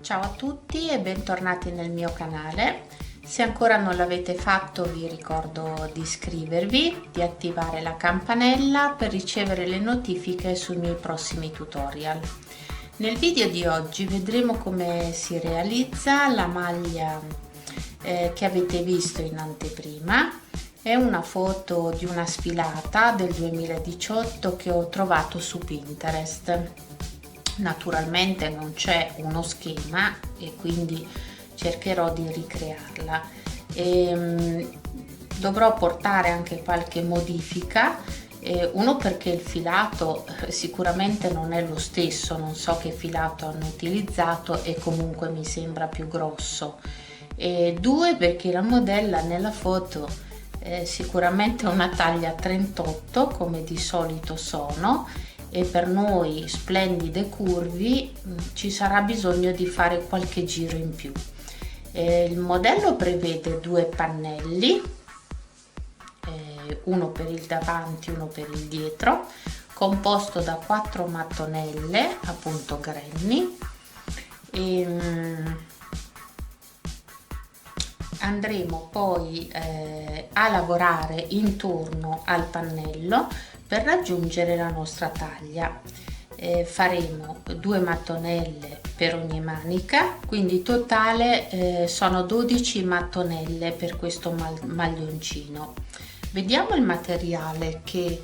Ciao a tutti e bentornati nel mio canale. Se ancora non l'avete fatto vi ricordo di iscrivervi, di attivare la campanella per ricevere le notifiche sui miei prossimi tutorial. Nel video di oggi vedremo come si realizza la maglia che avete visto in anteprima. È una foto di una sfilata del 2018 che ho trovato su Pinterest. Naturalmente non c'è uno schema e quindi cercherò di ricrearla. Dovrò portare anche qualche modifica, uno perché il filato sicuramente non è lo stesso, non so che filato hanno utilizzato e comunque mi sembra più grosso, e due perché la modella nella foto sicuramente è una taglia 38 come di solito sono, e per noi splendide curvi ci sarà bisogno di fare qualche giro in più. Il modello prevede due pannelli, uno per il davanti, uno per il dietro, composto da 4 mattonelle appunto granny. Andremo poi a lavorare intorno al pannello per raggiungere la nostra taglia. Faremo 2 mattonelle per ogni manica, quindi totale sono 12 mattonelle per questo maglioncino. Vediamo il materiale che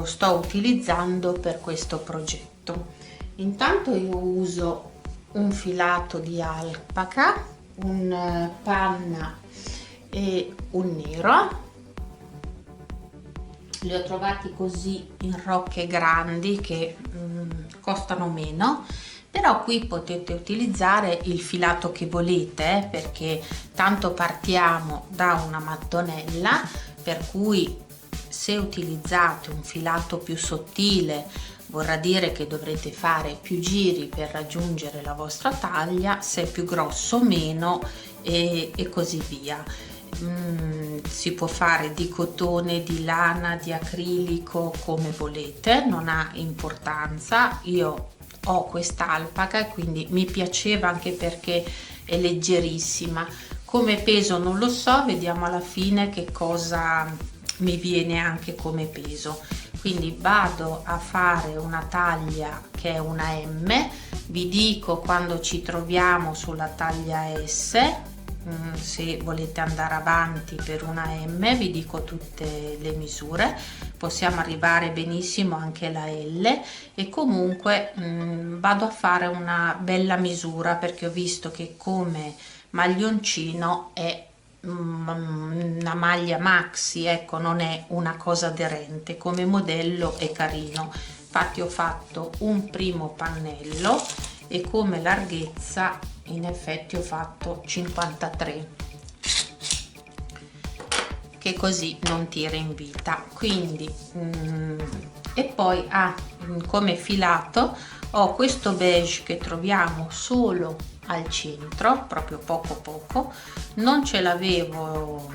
sto utilizzando per questo progetto. Intanto io uso un filato di alpaca, un panna e un nero. Li ho trovati così in rocche grandi che costano meno, però qui potete utilizzare il filato che volete, perché tanto partiamo da una mattonella, per cui se utilizzate un filato più sottile vorrà dire che dovrete fare più giri per raggiungere la vostra taglia, se è più grosso meno e così via. Si può fare di cotone, di lana, di acrilico, come volete, non ha importanza. Io ho quest'alpaca e quindi mi piaceva anche perché è leggerissima. Come peso non lo so, vediamo alla fine che cosa mi viene anche come peso. Quindi vado a fare una taglia che è una M, vi dico quando ci troviamo sulla taglia S. Se volete andare avanti per una M vi dico tutte le misure, possiamo arrivare benissimo anche alla L, e comunque vado a fare una bella misura perché ho visto che come maglioncino è una maglia maxi, ecco, non è una cosa aderente, come modello è carino. Infatti ho fatto un primo pannello e come larghezza in effetti ho fatto 53, che così non tira in vita. Quindi e poi come filato ho questo beige che troviamo solo al centro, proprio poco, non ce l'avevo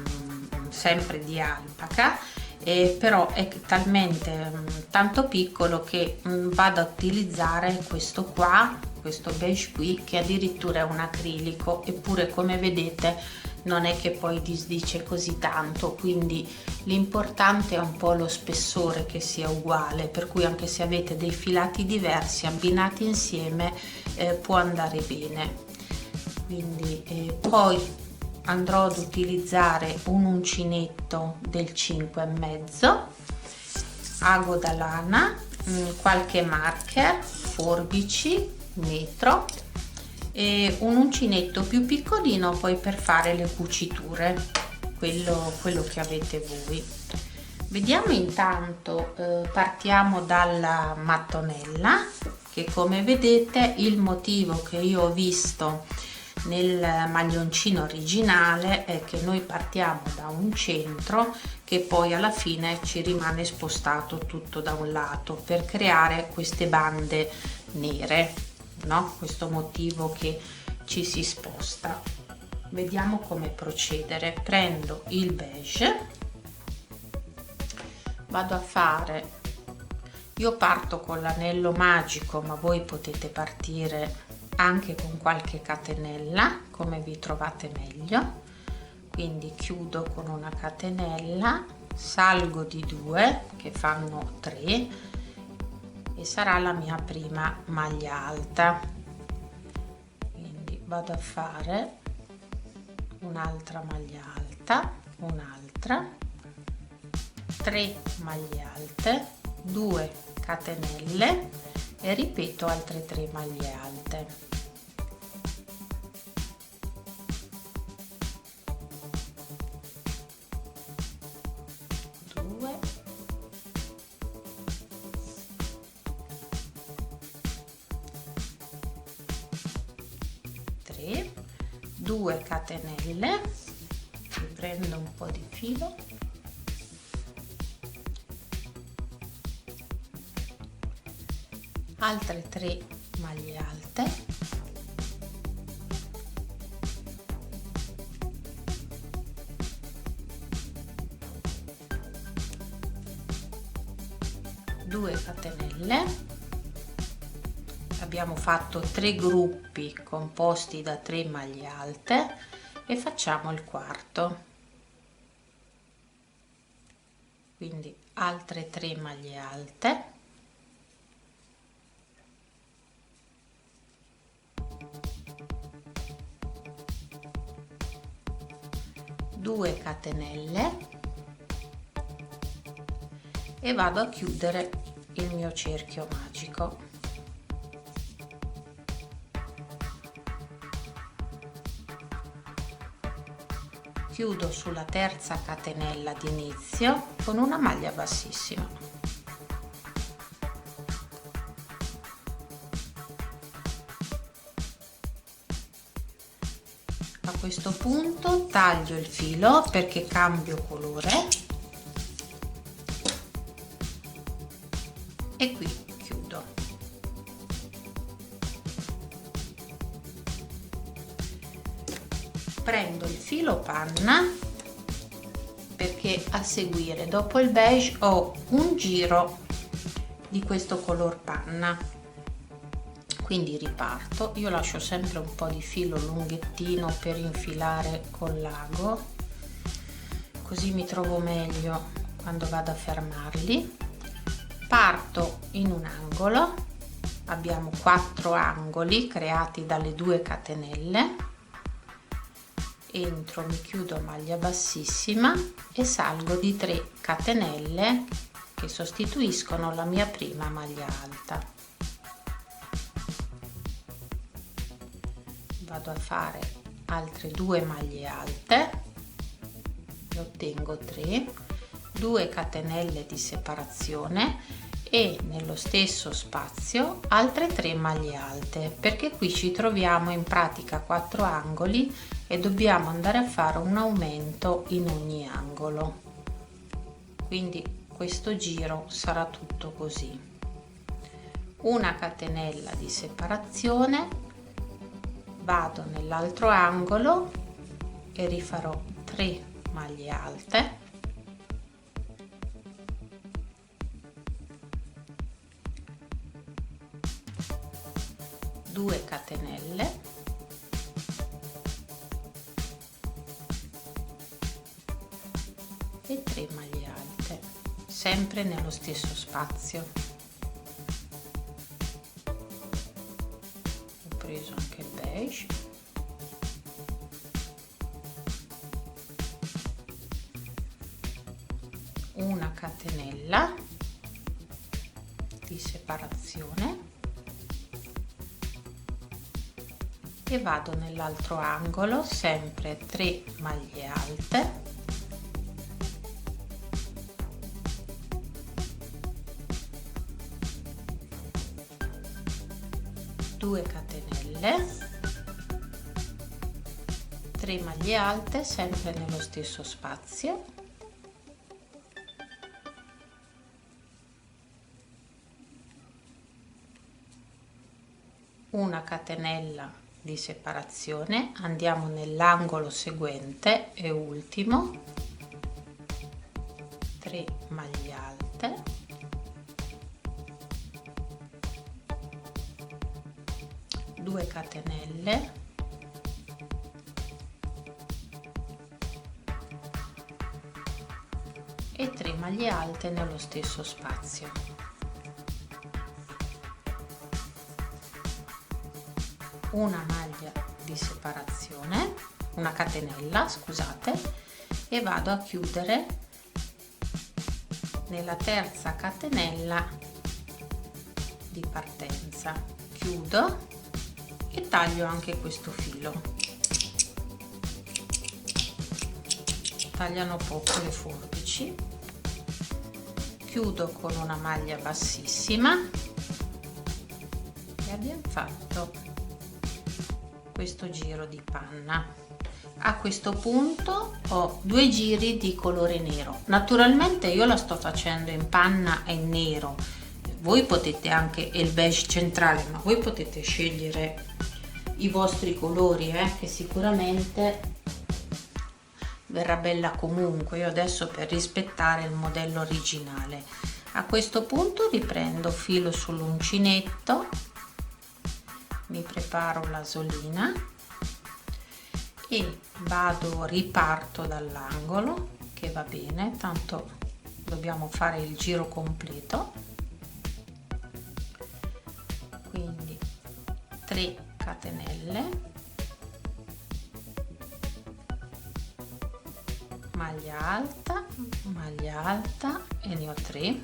sempre di alpaca, però è talmente tanto piccolo che vado a utilizzare questo beige qui, che addirittura è un acrilico, eppure come vedete non è che poi disdice così tanto, quindi l'importante è un po' lo spessore che sia uguale, per cui anche se avete dei filati diversi abbinati insieme può andare bene. Quindi poi andrò ad utilizzare un uncinetto del 5,5, ago da lana, qualche marker, forbici, metro e un uncinetto più piccolino poi per fare le cuciture, quello che avete voi. Vediamo intanto, partiamo dalla mattonella, che come vedete il motivo che io ho visto nel maglioncino originale è che noi partiamo da un centro che poi alla fine ci rimane spostato tutto da un lato per creare queste bande nere, no? Questo motivo che ci si sposta. Vediamo come procedere. Prendo il beige, vado a fare, io parto con l'anello magico, ma voi potete partire anche con qualche catenella come vi trovate meglio. Quindi chiudo con una catenella, salgo di 2 che fanno 3 e sarà la mia prima maglia alta. Quindi vado a fare un'altra maglia alta, un'altra, 3 maglie alte, 2 catenelle e ripeto altre 3 maglie alte. 2 catenelle, riprendo un po' di filo, altre 3 maglie alte, due catenelle. Abbiamo fatto 3 gruppi composti da 3 maglie alte e facciamo il quarto, quindi altre 3 maglie alte, due catenelle e vado a chiudere il mio cerchio magico. Chiudo sulla terza catenella di inizio con una maglia bassissima. A questo punto taglio il filo perché cambio colore e qui chiudo. Prendo il filo panna perché a seguire dopo il beige ho un giro di questo color panna, quindi riparto. Io lascio sempre un po' di filo lunghettino per infilare col lago, così mi trovo meglio quando vado a fermarli. Parto in un angolo, abbiamo 4 angoli creati dalle 2 catenelle, entro, mi chiudo a maglia bassissima e salgo di 3 catenelle che sostituiscono la mia prima maglia alta. Vado a fare altre 2 maglie alte, ne ottengo 3, 2 catenelle di separazione e nello stesso spazio altre 3 maglie alte, perché qui ci troviamo in pratica 4 angoli e dobbiamo andare a fare un aumento in ogni angolo, quindi questo giro sarà tutto così. Una catenella di separazione, vado nell'altro angolo e rifarò 3 maglie alte, due catenelle e 3 maglie alte, sempre nello stesso spazio. Ho preso anche il beige, una catenella di separazione e vado nell'altro angolo, sempre 3 maglie alte, due catenelle, 3 maglie alte sempre nello stesso spazio, una catenella di separazione, andiamo nell'angolo seguente e ultimo, 3 maglie alte, 2 catenelle e 3 maglie alte nello stesso spazio. Una maglia di separazione, una catenella, scusate, e vado a chiudere nella terza catenella di partenza. Chiudo e taglio anche questo filo. Tagliano poco le forbici. Chiudo con una maglia bassissima e abbiamo fatto questo giro di panna. A questo punto ho 2 giri di colore nero. Naturalmente io la sto facendo in panna e in nero, voi potete anche il beige centrale, ma voi potete scegliere i vostri colori, che sicuramente verrà bella comunque. Io adesso, per rispettare il modello originale, a questo punto riprendo filo sull'uncinetto, mi preparo l'asolina e riparto dall'angolo, che va bene, tanto dobbiamo fare il giro completo. Quindi 3 catenelle, maglia alta e ne ho 3,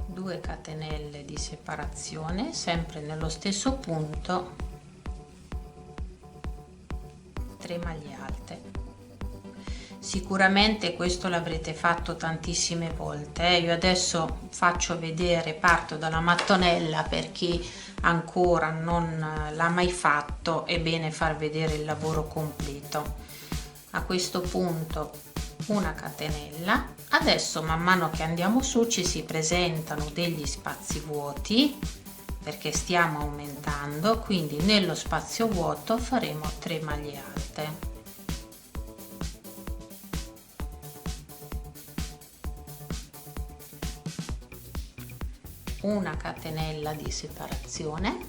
2 catenelle di separazione sempre nello stesso punto, 3 maglie alte. Sicuramente questo l'avrete fatto tantissime volte, io adesso faccio vedere, parto dalla mattonella per chi ancora non l'ha mai fatto, è bene far vedere il lavoro completo. A questo punto una catenella. Adesso man mano che andiamo su ci si presentano degli spazi vuoti perché stiamo aumentando, quindi nello spazio vuoto faremo 3 maglie alte. Una catenella di separazione,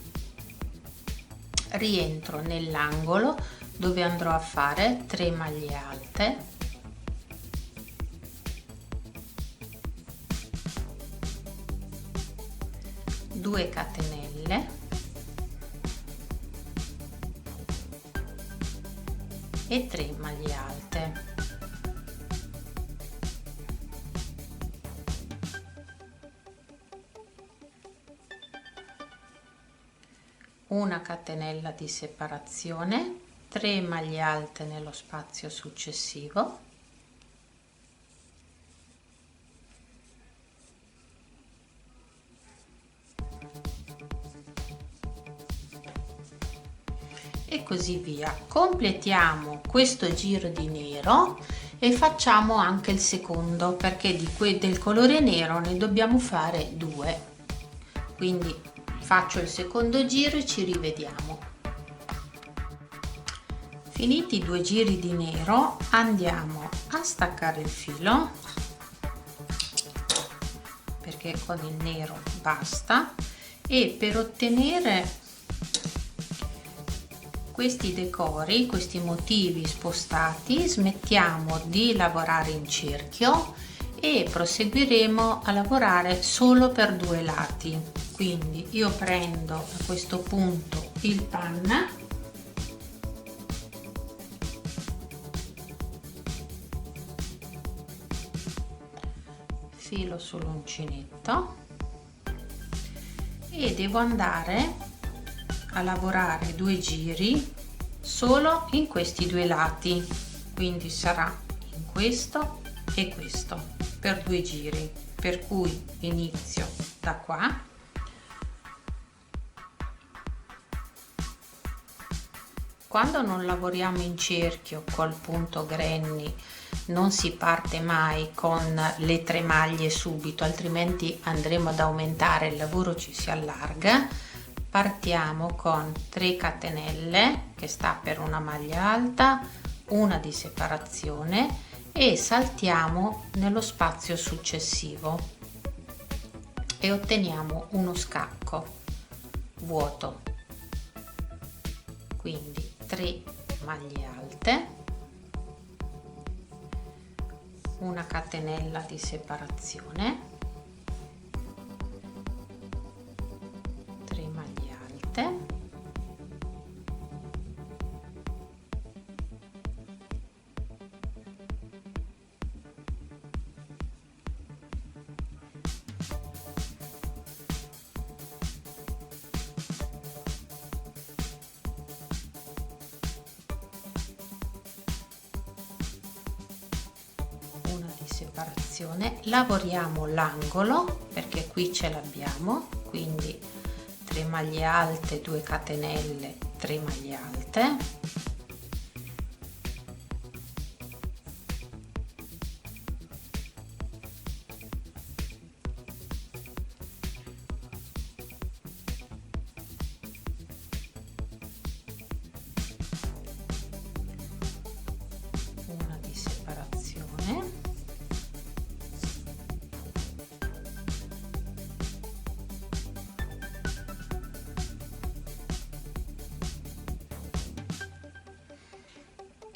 rientro nell'angolo dove andrò a fare 3 maglie alte, due catenelle e 3 maglie alte. Una catenella di separazione, 3 maglie alte nello spazio successivo, e così via. Completiamo questo giro di nero e facciamo anche il secondo, perché del colore nero ne dobbiamo fare 2, quindi faccio il secondo giro e ci rivediamo. Finiti i 2 giri di nero andiamo a staccare il filo, perché con il nero basta, e per ottenere questi decori, questi motivi spostati, smettiamo di lavorare in cerchio e proseguiremo a lavorare solo per 2 lati. Quindi io prendo a questo punto il panna, filo sull'uncinetto e devo andare a lavorare 2 giri solo in questi 2 lati, quindi sarà in questo e questo per 2 giri, per cui inizio da qua, quando non lavoriamo in cerchio col punto granny non si parte mai con le 3 maglie subito, altrimenti andremo ad aumentare, il lavoro ci si allarga. Partiamo con 3 catenelle che sta per una maglia alta, una di separazione e saltiamo nello spazio successivo e otteniamo uno scacco vuoto. quindi 3 maglie alte, una catenella di separazione, 3 maglie alte, separazione. Lavoriamo l'angolo perché qui ce l'abbiamo, quindi 3 maglie alte, 2 catenelle, 3 maglie alte, una di separazione,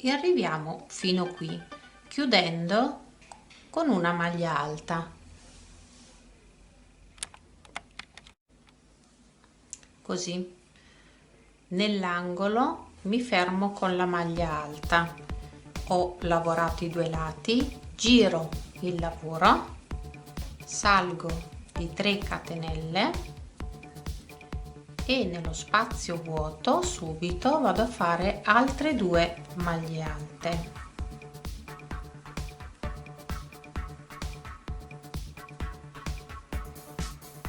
e arriviamo fino qui chiudendo con una maglia alta, così. Nell'angolo mi fermo con la maglia alta, ho lavorato i 2 lati, giro il lavoro, salgo di 3 catenelle e nello spazio vuoto subito vado a fare altre 2 maglie alte.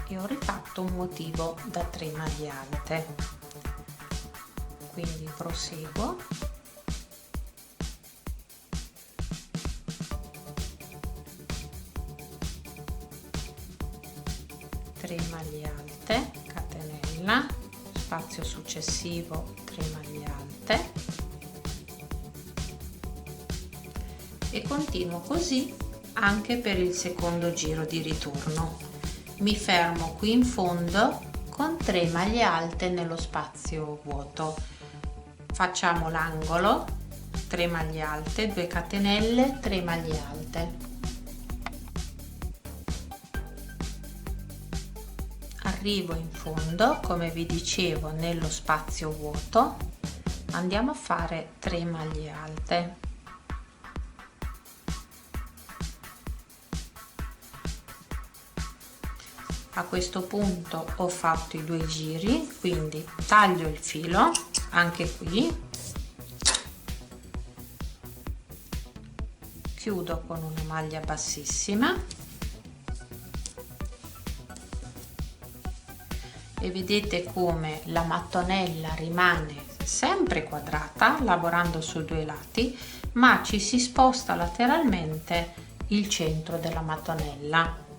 E ho rifatto un motivo da 3 maglie alte, quindi proseguo, maglie alte, catenella, spazio successivo, 3 maglie alte e continuo così anche per il secondo giro di ritorno. Mi fermo qui in fondo con 3 maglie alte nello spazio vuoto, facciamo l'angolo, 3 maglie alte, 2 catenelle, 3 maglie alte, arrivo in fondo, come vi dicevo, nello spazio vuoto, andiamo a fare 3 maglie alte, a questo punto ho fatto i 2 giri, quindi taglio il filo anche qui, chiudo con una maglia bassissima e vedete come la mattonella rimane sempre quadrata lavorando sui 2 lati, ma ci si sposta lateralmente il centro della mattonella.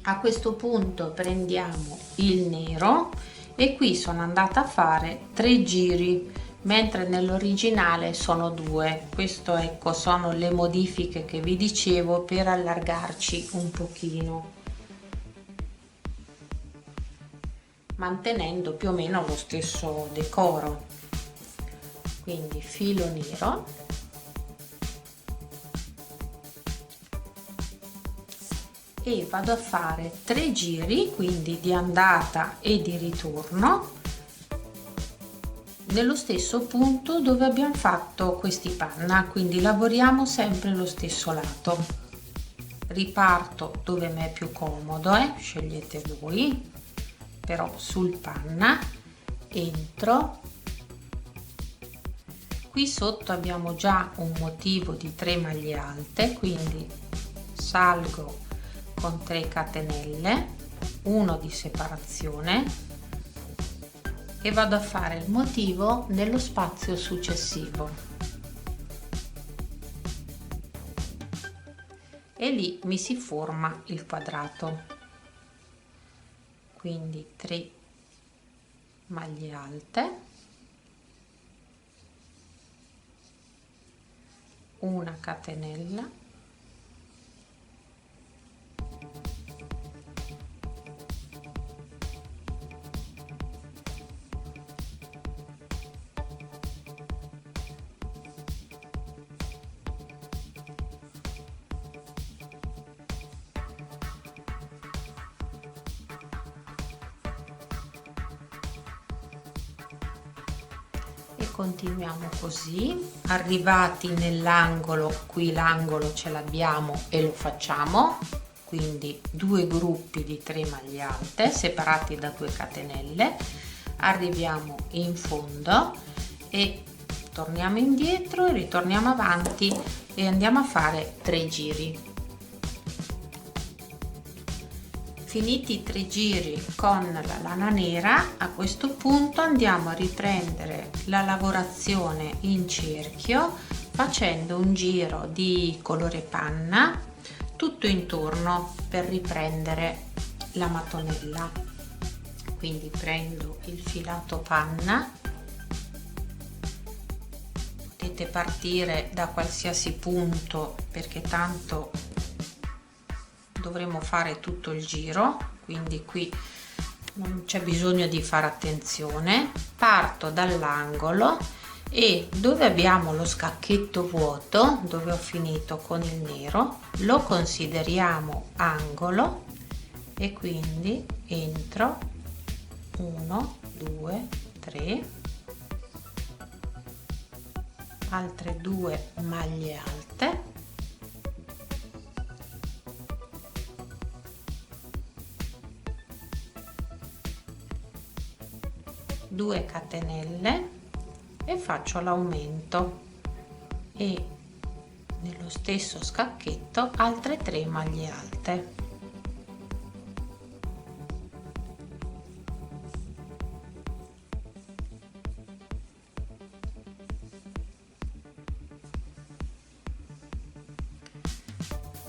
A questo punto prendiamo il nero e qui sono andata a fare 3 giri, mentre nell'originale sono 2. Questo, ecco, sono le modifiche che vi dicevo per allargarci un pochino, mantenendo più o meno lo stesso decoro. Quindi filo nero, e vado a fare 3 giri, quindi di andata e di ritorno, nello stesso punto dove abbiamo fatto questi panna, quindi lavoriamo sempre lo stesso lato. Riparto dove mi è più comodo, scegliete voi, però sul panna entro, qui sotto abbiamo già un motivo di 3 maglie alte, quindi salgo con 3 catenelle, 1 di separazione e vado a fare il motivo nello spazio successivo e lì mi si forma il quadrato. Quindi 3 maglie alte, una catenella, e continuiamo così. Arrivati nell'angolo, qui l'angolo ce l'abbiamo e lo facciamo, quindi 2 gruppi di 3 maglie alte separati da 2 catenelle. Arriviamo in fondo e torniamo indietro e ritorniamo avanti e andiamo a fare 3 giri. Finiti i 3 giri con la lana nera, a questo punto andiamo a riprendere la lavorazione in cerchio facendo un giro di colore panna tutto intorno per riprendere la mattonella. Quindi prendo il filato panna, potete partire da qualsiasi punto perché tanto dovremo fare tutto il giro, quindi qui non c'è bisogno di fare attenzione. Parto dall'angolo e dove abbiamo lo scacchetto vuoto, dove ho finito con il nero, lo consideriamo angolo e quindi entro 1 2 3, altre 2 maglie alte, due catenelle e faccio l'aumento e nello stesso scacchetto altre 3 maglie alte.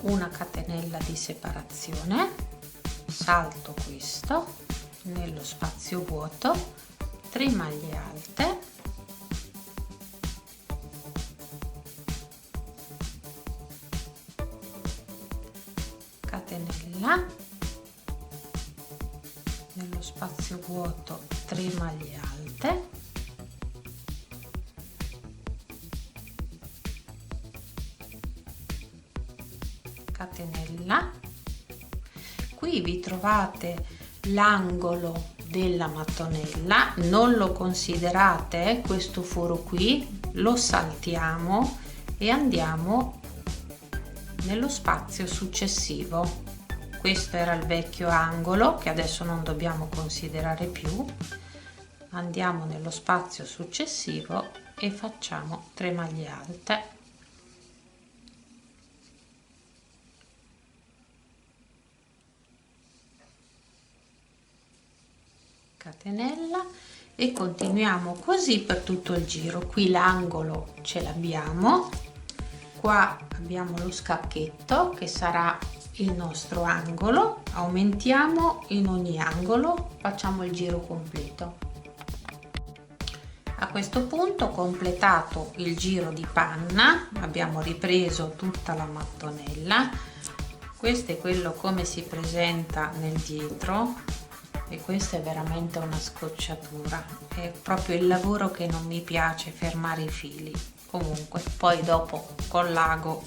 Una catenella di separazione, salto questo, nello spazio vuoto 3 maglie alte, catenella, nello spazio vuoto 3 maglie alte, catenella. Qui vi trovate l'angolo della mattonella, non lo considerate questo foro qui, lo saltiamo e andiamo nello spazio successivo. Questo era il vecchio angolo che adesso non dobbiamo considerare più. Andiamo nello spazio successivo e facciamo 3 maglie alte. Catenella e continuiamo così per tutto il giro. Qui l'angolo ce l'abbiamo, qua abbiamo lo scacchetto che sarà il nostro angolo, aumentiamo in ogni angolo, facciamo il giro completo. A questo punto, completato il giro di panna, abbiamo ripreso tutta la mattonella. Questo è quello come si presenta nel dietro e questa è veramente una scocciatura, è proprio il lavoro che non mi piace, fermare i fili. Comunque poi dopo con l'ago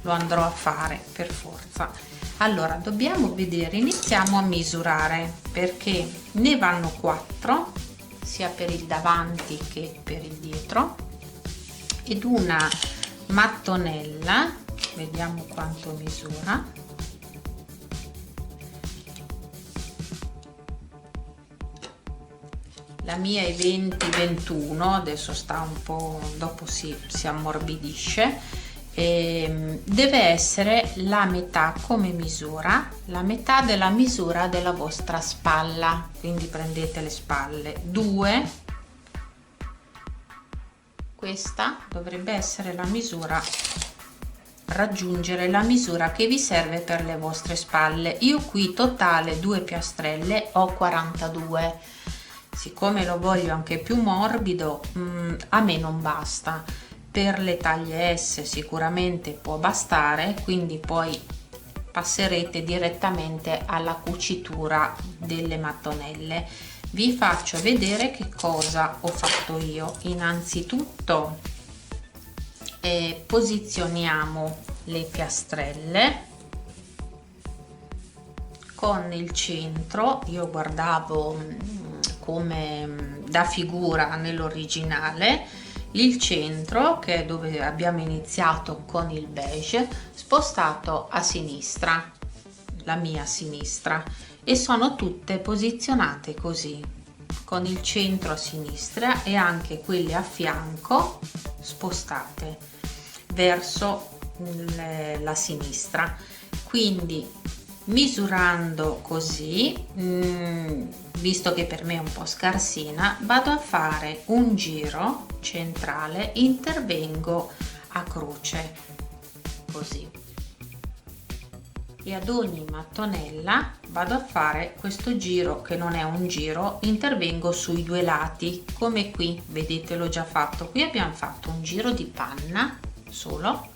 lo andrò a fare per forza. Allora dobbiamo vedere, iniziamo a misurare perché ne vanno 4 sia per il davanti che per il dietro, ed una mattonella, vediamo quanto misura. La mia è 20-21, adesso sta un po', dopo si ammorbidisce, e deve essere la metà come misura, la metà della misura della vostra spalla, quindi prendete le spalle 2, questa dovrebbe essere la misura, raggiungere la misura che vi serve per le vostre spalle. Io qui totale 2 piastrelle ho 42. Siccome lo voglio anche più morbido, a me non basta. Per le taglie S sicuramente può bastare, quindi poi passerete direttamente alla cucitura delle mattonelle. Vi faccio vedere che cosa ho fatto io. Innanzitutto posizioniamo le piastrelle con il centro. Io guardavo come da figura nell'originale, il centro, che è dove abbiamo iniziato con il beige, spostato a sinistra, la mia sinistra, e sono tutte posizionate così, con il centro a sinistra e anche quelle a fianco spostate verso la sinistra. Quindi misurando così, visto che per me è un po' scarsina, vado a fare un giro centrale, intervengo a croce così, e ad ogni mattonella vado a fare questo giro, che non è un giro, intervengo sui due lati, come qui vedete l'ho già fatto. Qui abbiamo fatto un giro di panna solo,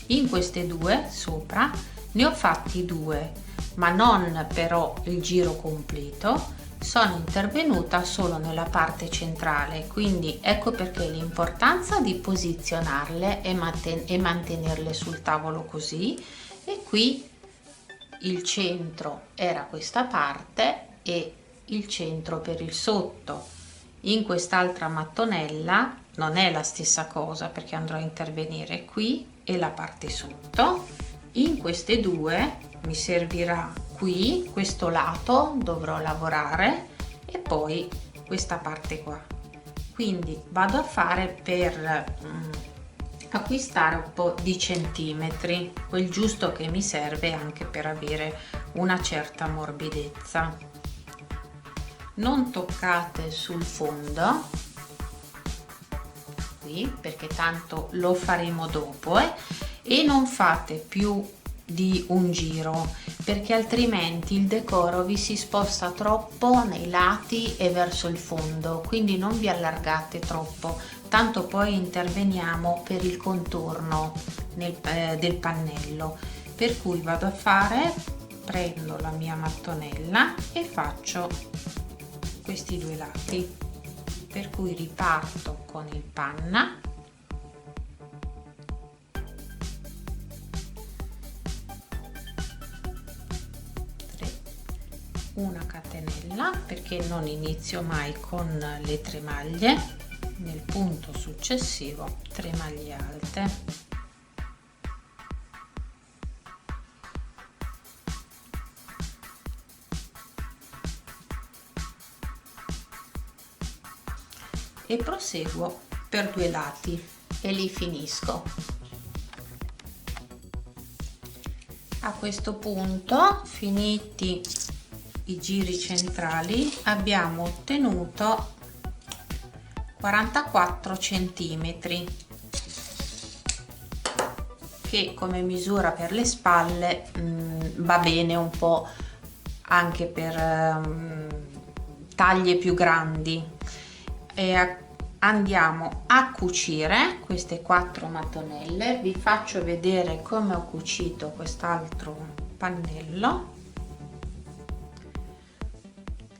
in queste due sopra ne ho fatti due, ma non però il giro completo, sono intervenuta solo nella parte centrale, quindi ecco perché l'importanza di posizionarle e mantenerle sul tavolo così. E qui il centro era questa parte e il centro per il sotto. In quest'altra mattonella non è la stessa cosa, perché andrò a intervenire qui e la parte sotto. In queste due mi servirà qui questo lato, dovrò lavorare, e poi questa parte qua. Quindi vado a fare per acquistare un po' di centimetri, quel giusto che mi serve anche per avere una certa morbidezza. Non toccate sul fondo qui, perché tanto lo faremo dopo, e non fate più di un giro, perché altrimenti il decoro vi si sposta troppo nei lati e verso il fondo, quindi non vi allargate troppo, tanto poi interveniamo per il contorno del pannello. Per cui vado a fare, prendo la mia mattonella e faccio questi due lati, per cui riparto con il panna, una catenella, perché non inizio mai con le 3 maglie, nel punto successivo 3 maglie alte, e proseguo per 2 lati e li finisco. A questo punto, finiti i giri centrali, abbiamo ottenuto 44 centimetri, che come misura per le spalle va bene un po' anche per taglie più grandi. E andiamo a cucire queste 4 mattonelle. Vi faccio vedere come ho cucito quest'altro pannello.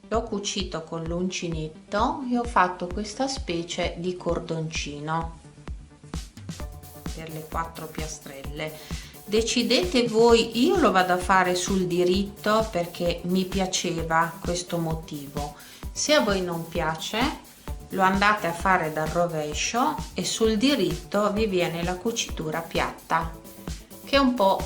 L'ho cucito con l'uncinetto e ho fatto questa specie di cordoncino per le 4 piastrelle. Decidete voi, io lo vado a fare sul diritto perché mi piaceva questo motivo. Se a voi non piace, lo andate a fare dal rovescio e sul diritto vi viene la cucitura piatta, che è un po'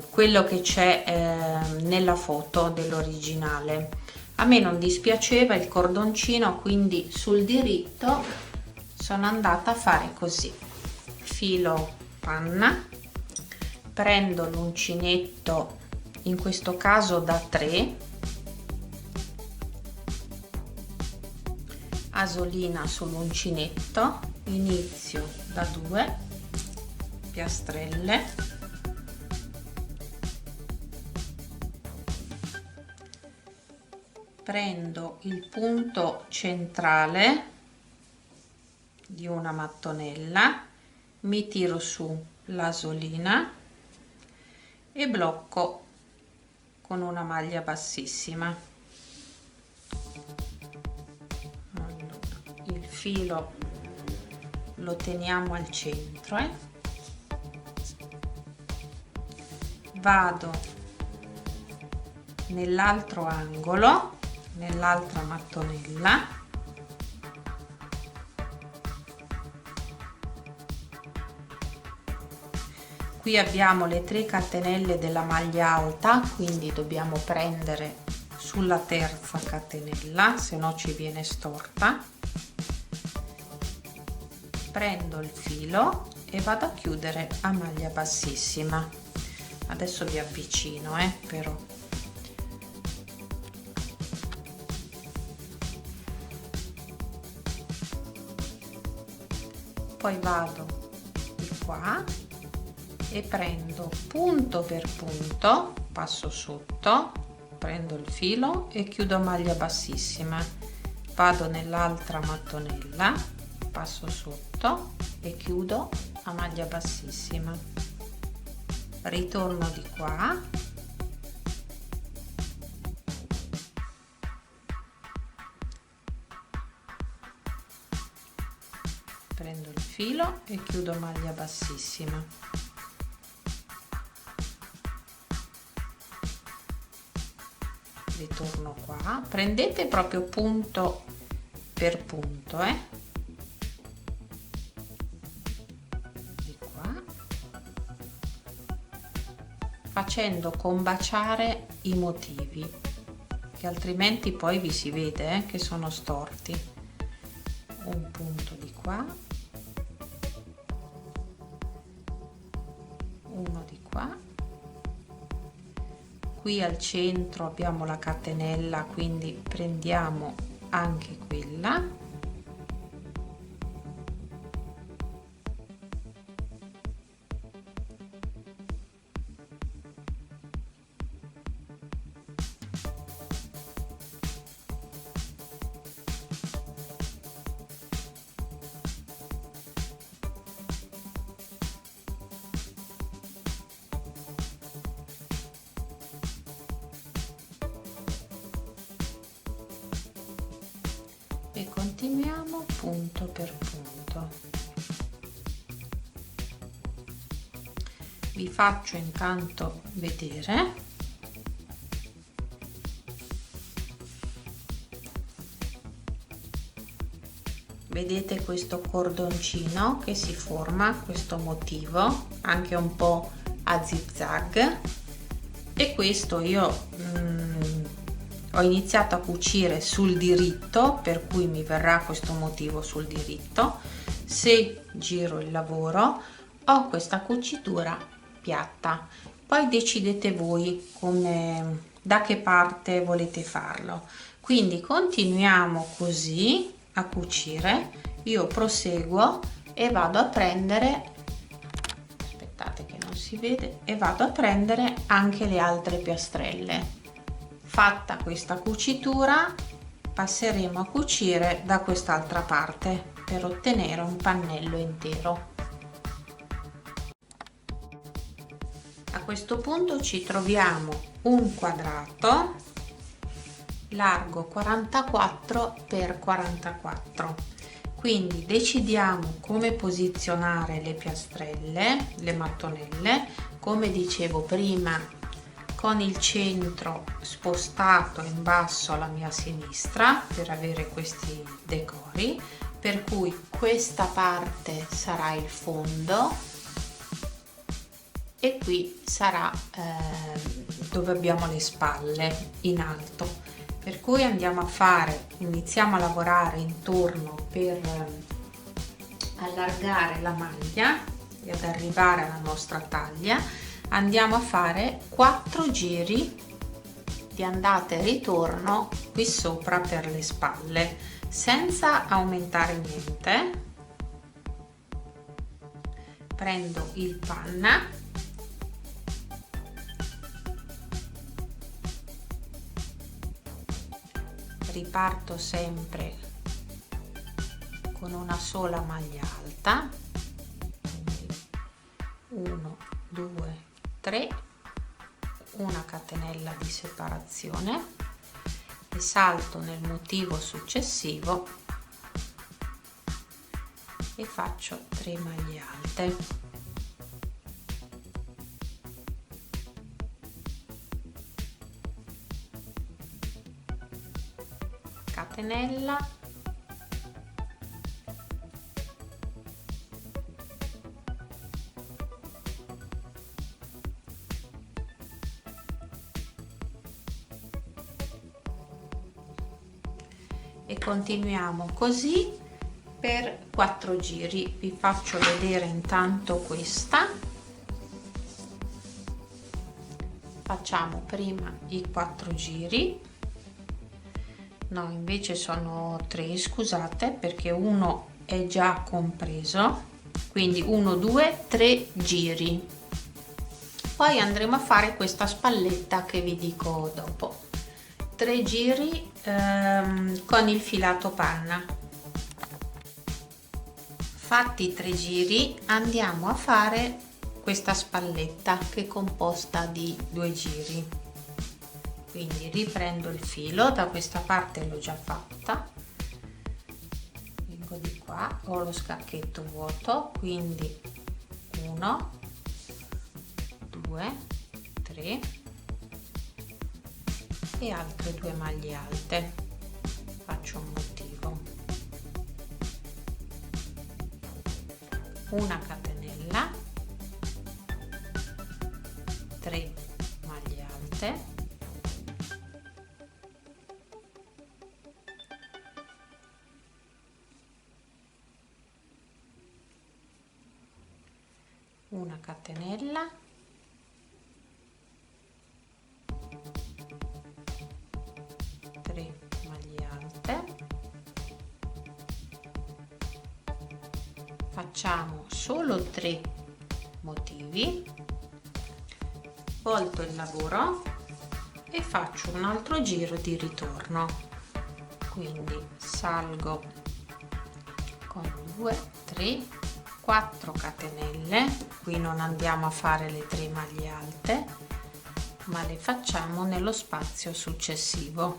quello che c'è nella foto dell'originale. A me non dispiaceva il cordoncino, quindi sul diritto sono andata a fare così: filo panna, prendo l'uncinetto, in questo caso da 3, asolina sull'uncinetto, inizio da 2 piastrelle, prendo il punto centrale di una mattonella, mi tiro su l'asolina e blocco con una maglia bassissima. Allora, il filo lo teniamo al centro, vado nell'altro angolo nell'altra mattonella, qui abbiamo le 3 catenelle della maglia alta, quindi dobbiamo prendere sulla terza catenella, se no ci viene storta. Prendo il filo e vado a chiudere a maglia bassissima. Adesso vi avvicino, però. Poi vado di qua e prendo punto per punto, passo sotto, prendo il filo e chiudo a maglia bassissima. Vado nell'altra mattonella, passo sotto e chiudo a maglia bassissima. Ritorno di qua, prendo il filo e chiudo a maglia bassissima. Ritorno qua, prendete proprio punto per punto, di qua, facendo combaciare i motivi, che altrimenti poi vi si vede che sono storti. Un punto di qua, uno di qua. Qui al centro abbiamo la catenella, quindi prendiamo anche quella. E continuiamo punto per punto. Vi faccio intanto vedere. Vedete questo cordoncino che si forma, questo motivo anche un po' a zigzag, e questo io ho iniziato a cucire sul diritto, per cui mi verrà questo motivo sul diritto. Se giro il lavoro ho questa cucitura piatta, poi decidete voi da che parte volete farlo. Quindi continuiamo così a cucire. Io proseguo e vado a prendere, aspettate che non si vede, e vado a prendere anche le altre piastrelle. Fatta questa cucitura passeremo a cucire da quest'altra parte per ottenere un pannello intero. A questo punto ci troviamo un quadrato largo 44 x 44, quindi decidiamo come posizionare le piastrelle, le mattonelle, come dicevo prima, con il centro spostato in basso alla mia sinistra per avere questi decori, per cui questa parte sarà il fondo e qui sarà dove abbiamo le spalle in alto, per cui iniziamo a lavorare intorno per allargare la maglia e ad arrivare alla nostra taglia. Andiamo a fare 4 giri di andata e ritorno qui sopra per le spalle senza aumentare niente. Prendo il panna, riparto sempre con una sola maglia alta, 1 2 3, una catenella di separazione e salto nel motivo successivo e faccio 3 maglie alte. catenella, e continuiamo così per 4 giri. Vi faccio vedere intanto questa. Facciamo prima i 4 giri, no, invece sono 3, scusate, perché uno è già compreso, quindi 1 2 3 giri. Poi andremo a fare questa spalletta che vi dico dopo. 3 giri con il filato panna. Fatti 3 giri andiamo a fare questa spalletta che è composta di 2 giri. Quindi riprendo il filo, da questa parte l'ho già fatta, vengo di qua, ho lo scacchetto vuoto, quindi 1 2 3 e altre 2 maglie alte. Faccio un motivo, una catenella, 3 maglie alte, una catenella, 3 maglie alte, facciamo solo 3 motivi, volto il lavoro e faccio un altro giro di ritorno, quindi salgo con 2 3 4 catenelle. Qui non andiamo a fare le 3 maglie alte, ma le facciamo nello spazio successivo.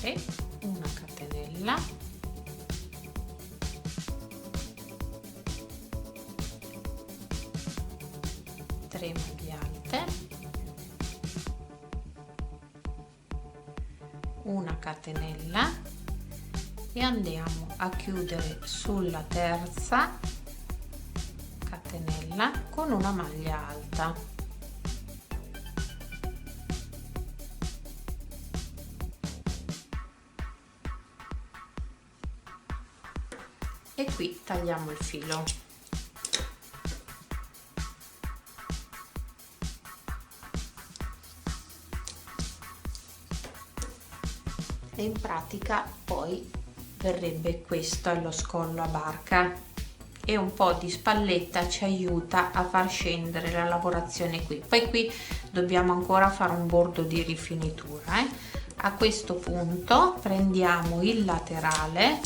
E una catenella, 3 maglie alte, una catenella e andiamo a chiudere sulla terza catenella con una maglia alta. E qui tagliamo il filo. E in pratica poi verrebbe questo lo scollo a barca, e un po' di spalletta ci aiuta a far scendere la lavorazione qui. Poi qui dobbiamo ancora fare un bordo di rifinitura. A questo punto prendiamo il laterale.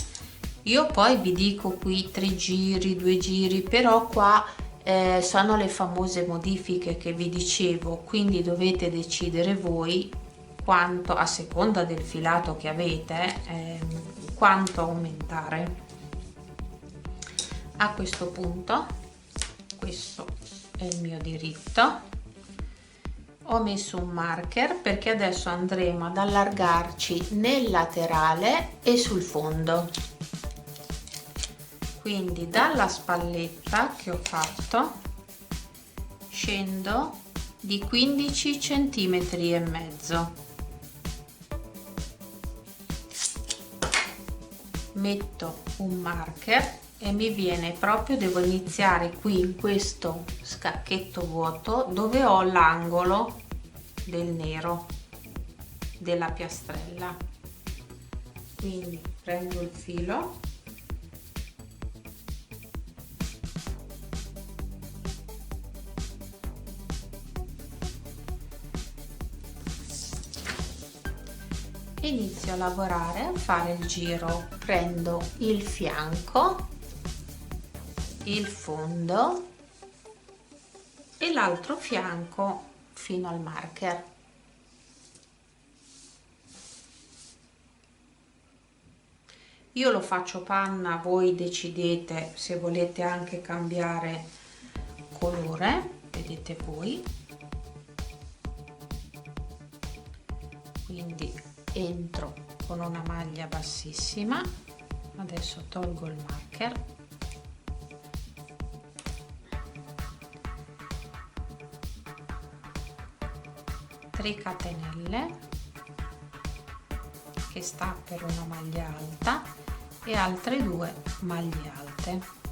Io poi vi dico qui 3 giri, 2 giri, però qua sono le famose modifiche che vi dicevo, quindi dovete decidere voi quanto, a seconda del filato che avete, quanto aumentare. A questo punto, questo è il mio diritto, ho messo un marker perché adesso andremo ad allargarci nel laterale e sul fondo. Quindi dalla spalletta che ho fatto scendo di 15 centimetri e mezzo, metto un marker e mi viene proprio, devo iniziare qui in questo scacchetto vuoto dove ho l'angolo del nero della piastrella. Quindi prendo il filo e inizio a lavorare, a fare il giro. Prendo il fianco, il fondo e l'altro fianco fino al marker. Io lo faccio panna, voi decidete se volete anche cambiare colore, vedete voi. Quindi entro con una maglia bassissima, adesso tolgo il marker, catenelle che sta per una maglia alta e altre 2 maglie alte.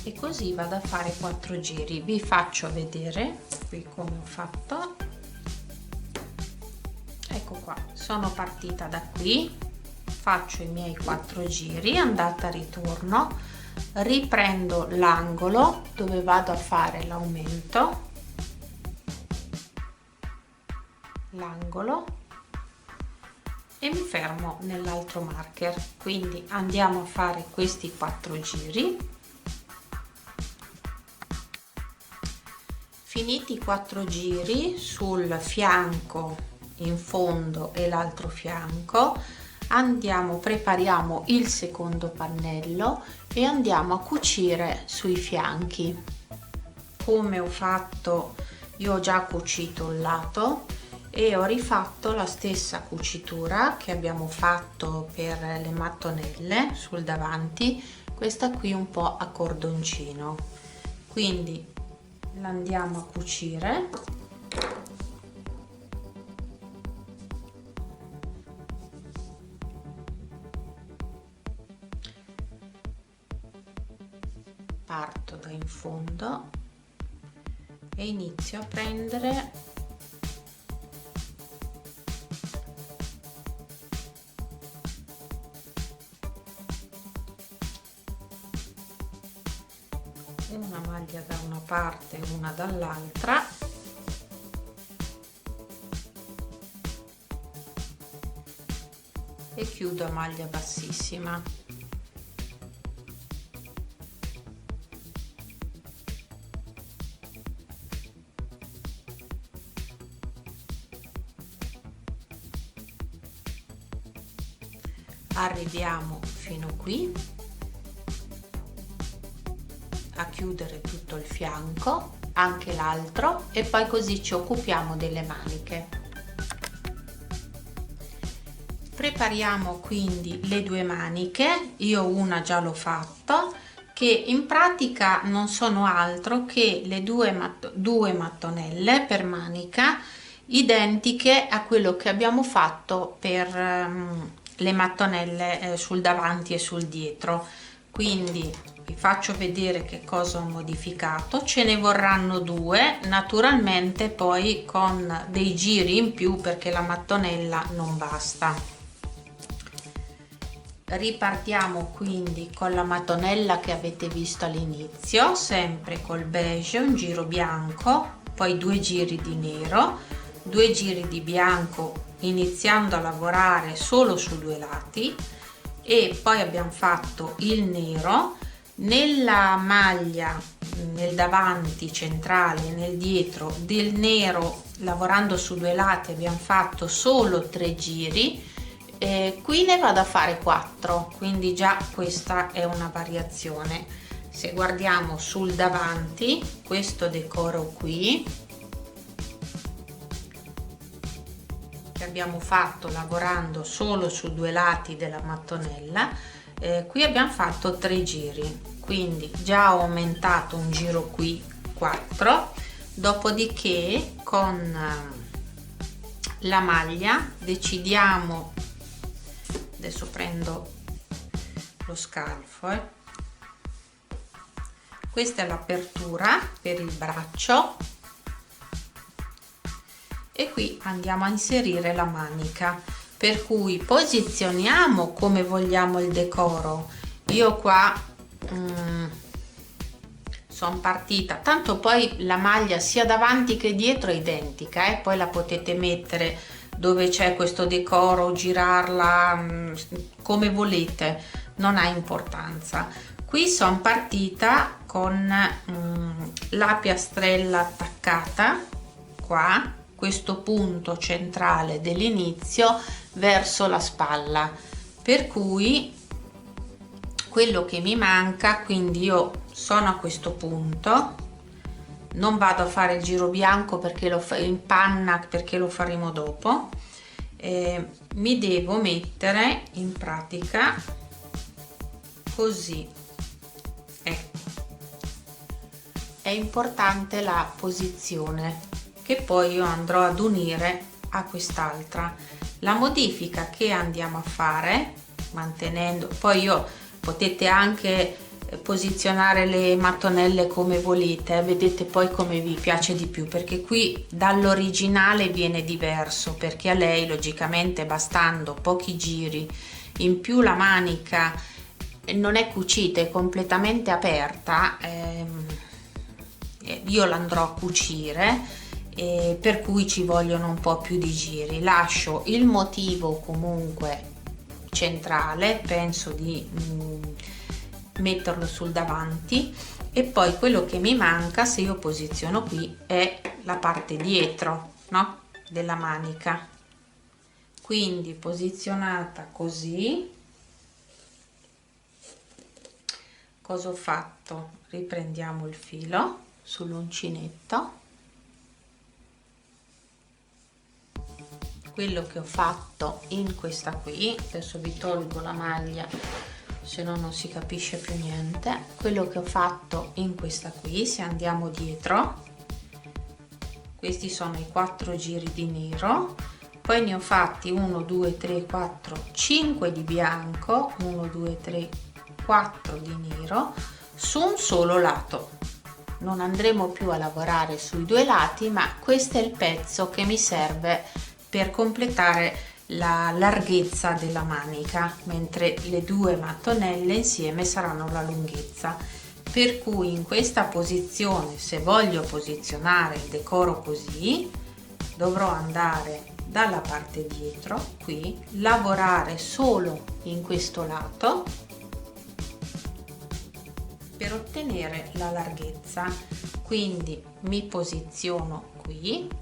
E così vado a fare 4 giri. Vi faccio vedere qui come ho fatto. Ecco qua, sono partita da qui, faccio i miei 4 giri, andata ritorno, riprendo l'angolo dove vado a fare l'aumento, l'angolo, e mi fermo nell'altro marker. Quindi andiamo a fare questi 4 giri. Finiti i 4 giri sul fianco in fondo e l'altro fianco, prepariamo il secondo pannello e andiamo a cucire sui fianchi. Come ho fatto, io ho già cucito un lato e ho rifatto la stessa cucitura che abbiamo fatto per le mattonelle sul davanti, questa qui un po' a cordoncino. Quindi l'andiamo a cucire, parto da in fondo e inizio a prendere una maglia da una parte e una dall'altra, e chiudo a maglia bassissima. Arriviamo fino qui a chiudere tutto il fianco, anche l'altro, e poi così ci occupiamo delle maniche. Prepariamo quindi le 2 maniche. Io una già l'ho fatto, che in pratica non sono altro che le due mattonelle per manica, identiche a quello che abbiamo fatto per le mattonelle sul davanti e sul dietro. Quindi vi faccio vedere che cosa ho modificato. Ce ne vorranno 2, naturalmente poi con dei giri in più perché la mattonella non basta. Ripartiamo quindi con la mattonella che avete visto all'inizio, sempre col beige, un giro bianco, poi 2 giri di nero, 2 giri di bianco, iniziando a lavorare solo su 2 lati, e poi abbiamo fatto il nero nella maglia, nel davanti centrale, nel dietro del nero, lavorando su 2 lati abbiamo fatto solo 3 giri. Qui ne vado a fare 4, quindi già questa è una variazione. Se guardiamo sul davanti, questo decoro qui che abbiamo fatto lavorando solo su 2 lati della mattonella, qui abbiamo fatto 3 giri, quindi già ho aumentato un giro qui, 4. Dopodiché con la maglia decidiamo, adesso prendo lo scalfo, questa è l'apertura per il braccio, e qui andiamo a inserire la manica, per cui posizioniamo come vogliamo il decoro. Io qua sono partita, tanto poi la maglia sia davanti che dietro è identica, poi la potete mettere dove c'è questo decoro, girarla come volete, non ha importanza. Qui sono partita con la piastrella attaccata qua, questo punto centrale dell'inizio verso la spalla, per cui quello che mi manca, quindi io sono a questo punto, non vado a fare il giro bianco perché lo fa in panna, perché lo faremo dopo, mi devo mettere in pratica così, ecco. È importante la posizione che poi io andrò ad unire a quest'altra. La modifica che andiamo a fare, mantenendo, poi io potete anche posizionare le mattonelle come volete, vedete poi come vi piace di più, perché qui dall'originale viene diverso, perché a lei logicamente, bastando pochi giri in più, la manica non è cucita, è completamente aperta, io l'andrò a cucire, per cui ci vogliono un po' più di giri. Lascio il motivo comunque centrale, penso di metterlo sul davanti, e poi quello che mi manca, se io posiziono qui, è la parte dietro, no, della manica. Quindi posizionata così, cosa ho fatto? Riprendiamo il filo sull'uncinetto, quello che ho fatto in questa qui, adesso vi tolgo la maglia se no non si capisce più niente, quello che ho fatto in questa qui, se andiamo dietro, questi sono i 4 giri di nero, poi ne ho fatti 1 2 3 4 5 di bianco, 1 2 3 4 di nero su un solo lato. Non andremo più a lavorare sui due lati, ma questo è il pezzo che mi serve per completare la larghezza della manica, mentre le due mattonelle insieme saranno la lunghezza. Per cui in questa posizione, se voglio posizionare il decoro così, dovrò andare dalla parte dietro, qui, lavorare solo in questo lato per ottenere la larghezza. Quindi mi posiziono qui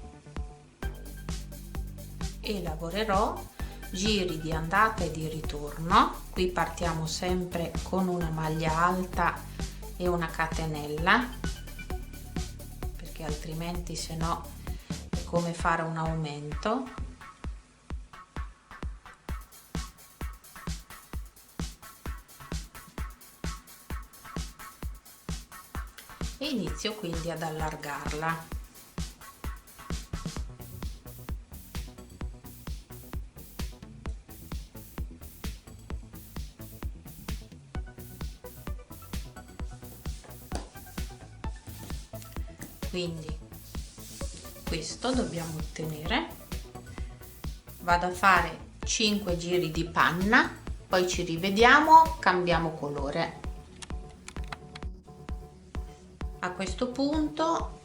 e lavorerò giri di andata e di ritorno. Qui partiamo sempre con una maglia alta e una catenella, perché altrimenti se no è come fare un aumento. E inizio quindi ad allargarla. Quindi questo dobbiamo ottenere. Vado a fare 5 giri di panna, poi ci rivediamo, cambiamo colore. A questo punto,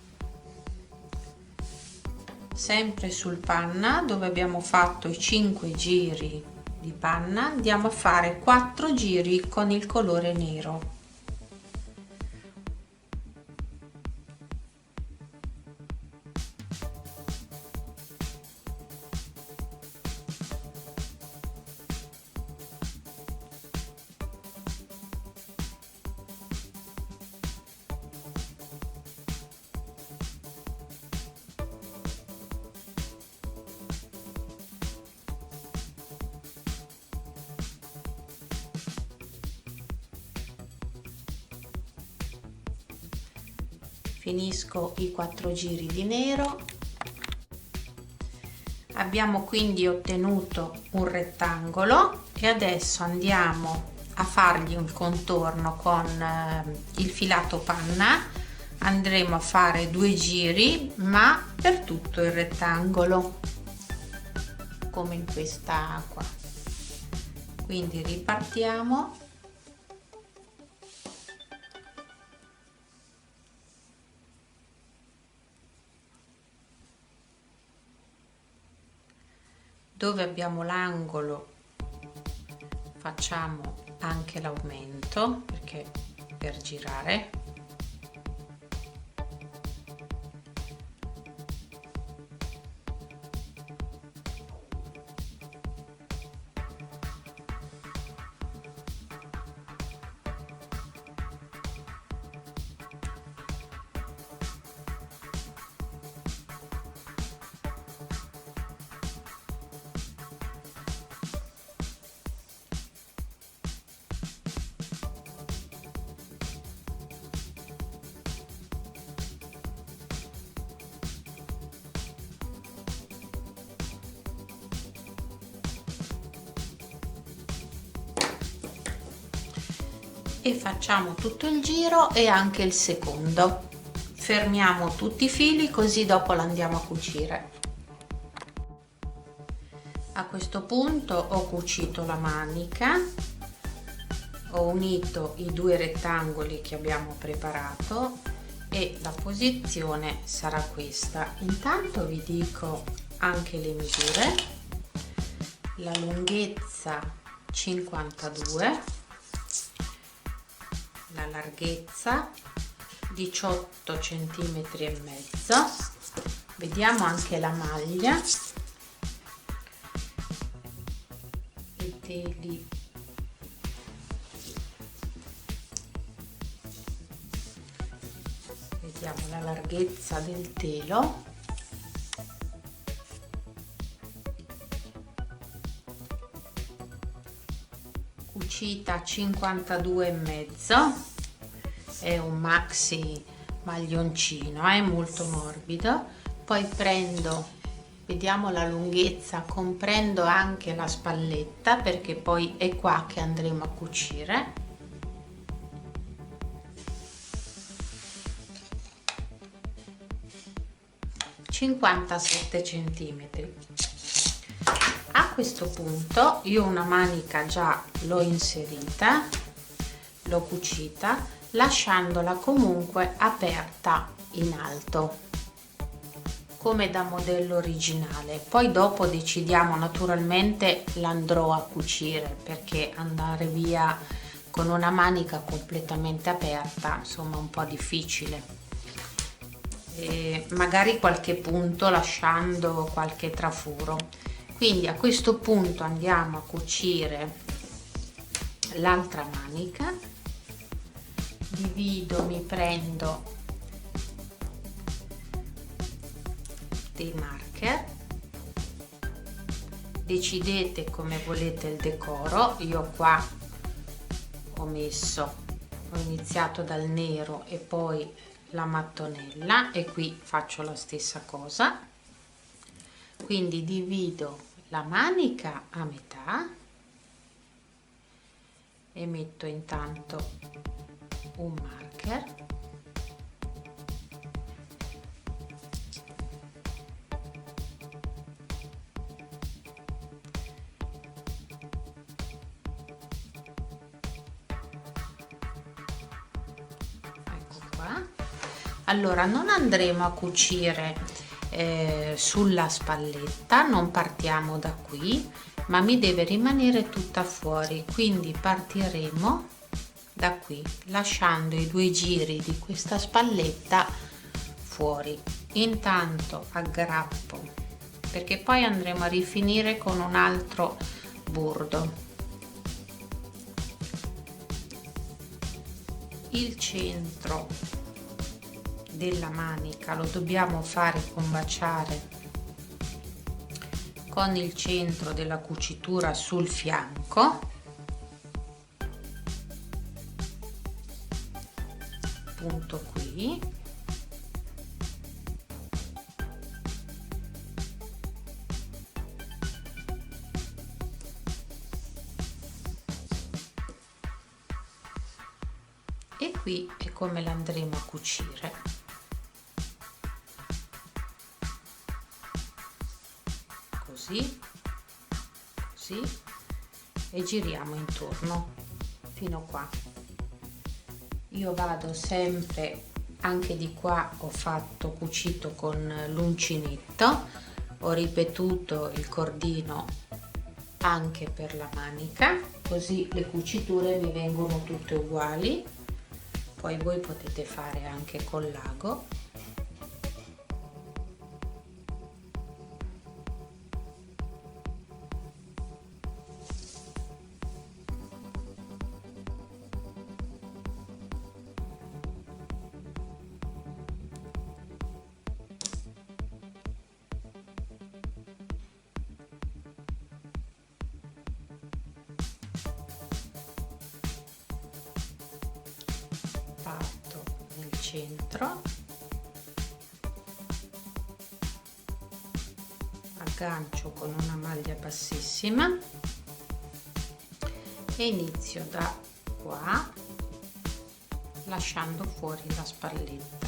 sempre sul panna dove abbiamo fatto i 5 giri di panna, andiamo a fare 4 giri con il colore nero. Finisco i 4 giri di nero. Abbiamo quindi ottenuto un rettangolo e adesso andiamo a fargli un contorno con il filato panna. Andremo a fare 2 giri, ma per tutto il rettangolo, come in questa qua. Quindi ripartiamo. Dove abbiamo l'angolo facciamo anche l'aumento, perché per girare. E facciamo tutto il giro e anche il secondo. Fermiamo tutti i fili così dopo l'andiamo a cucire. A questo punto ho cucito la manica, ho unito i due rettangoli che abbiamo preparato e la posizione sarà questa. Intanto vi dico anche le misure: la lunghezza 52, la larghezza 18 centimetri e mezzo. Vediamo anche la maglia, i teli vediamo la larghezza del telo, cucita 52 e mezzo, è un maxi maglioncino, è molto morbido. Poi prendo, vediamo la lunghezza, comprendo anche la spalletta perché poi è qua che andremo a cucire. (57 centimetri). A questo punto io una manica già l'ho inserita, l'ho cucita, lasciandola comunque aperta in alto come da modello originale. Poi dopo decidiamo, naturalmente l'andrò a cucire, perché andare via con una manica completamente aperta insomma un po' difficile, e magari qualche punto lasciando qualche trafuro. Quindi a questo punto andiamo a cucire l'altra manica, divido, mi prendo dei marker, decidete come volete il decoro. Io qua ho iniziato dal nero e poi la mattonella, e qui faccio la stessa cosa. Quindi divido la manica a metà e metto intanto un marker, ecco qua. Allora non andremo a cucire sulla spalletta, non partiamo da qui, ma mi deve rimanere tutta fuori, quindi partiremo da qui lasciando i due giri di questa spalletta fuori. Intanto aggrappo, perché poi andremo a rifinire con un altro bordo. Il centro della manica lo dobbiamo fare combaciare con il centro della cucitura sul fianco, punto qui, e qui è come l'andremo a cucire. Così, così, e giriamo intorno fino qua. Io vado sempre, anche di qua ho fatto cucito con l'uncinetto, ho ripetuto il cordino anche per la manica, così le cuciture mi vengono tutte uguali. Poi voi potete fare anche col l'ago. Parto nel centro, aggancio con una maglia bassissima e inizio da qua lasciando fuori la spalletta.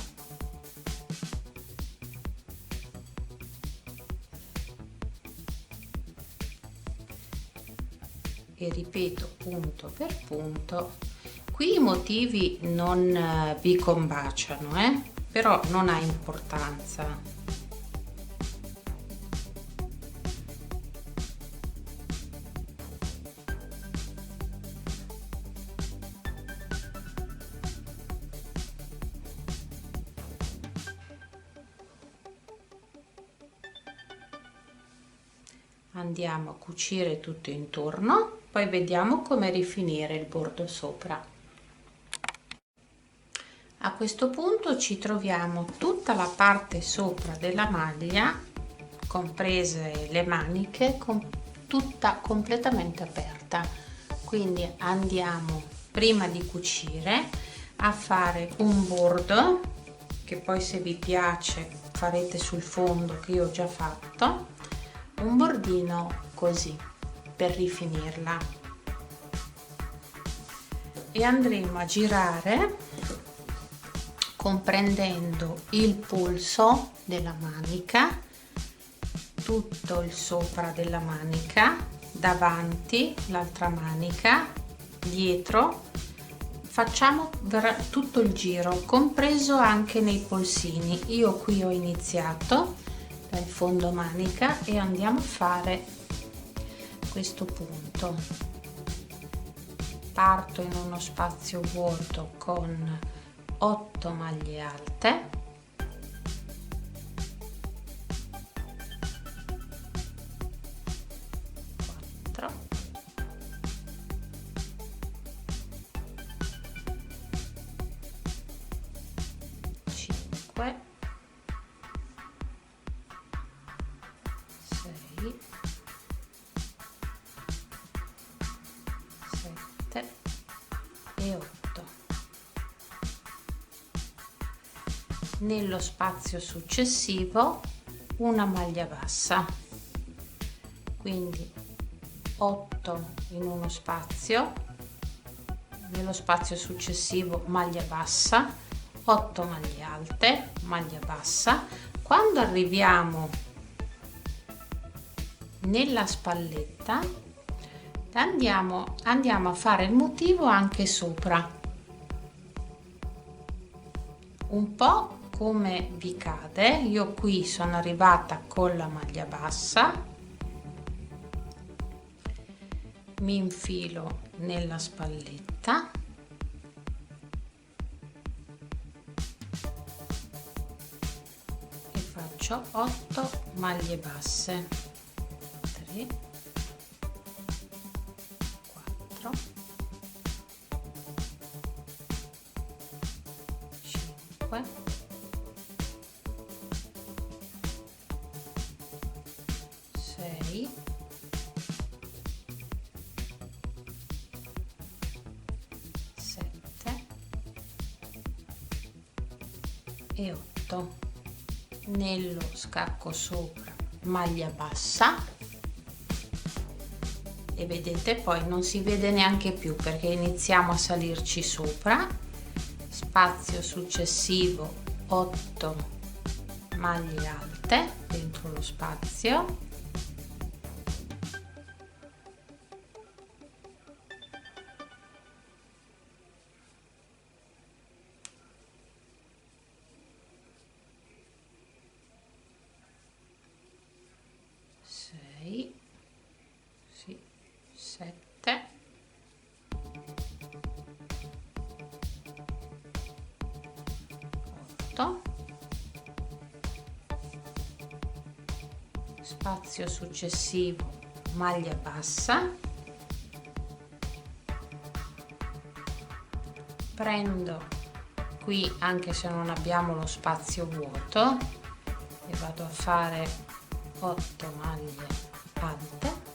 E ripeto punto per punto. Qui i motivi non vi combaciano, però non ha importanza. Andiamo a cucire tutto intorno, poi vediamo come rifinire il bordo sopra. A questo punto ci troviamo tutta la parte sopra della maglia, comprese le maniche, tutta completamente aperta. Quindi andiamo, prima di cucire, a fare un bordo, che poi se vi piace farete sul fondo che io ho già fatto, un bordino così per rifinirla, e andremo a girare comprendendo il polso della manica, tutto il sopra della manica, davanti l'altra manica, dietro. Facciamo tutto il giro, compreso anche nei polsini. Io qui ho iniziato dal fondo manica e andiamo a fare questo punto. Parto in uno spazio vuoto con 8 maglie alte, quattro, 5, 6, 7 e 8. Nello spazio successivo una maglia bassa, quindi 8 in uno spazio, nello spazio successivo maglia bassa, 8 maglie alte, maglia bassa. Quando arriviamo nella spalletta andiamo a fare il motivo anche sopra, un po' come vi cade. Io qui sono arrivata con la maglia bassa, mi infilo nella spalletta e faccio 8 maglie basse, 3, 4, 5, 6, 7 e 8. Nello scacco sopra maglia bassa, e vedete poi non si vede neanche più perché iniziamo a salirci sopra. Spazio successivo 8 maglie alte dentro lo spazio, spazio successivo maglia bassa, prendo qui anche se non abbiamo lo spazio vuoto e vado a fare 8 maglie alte,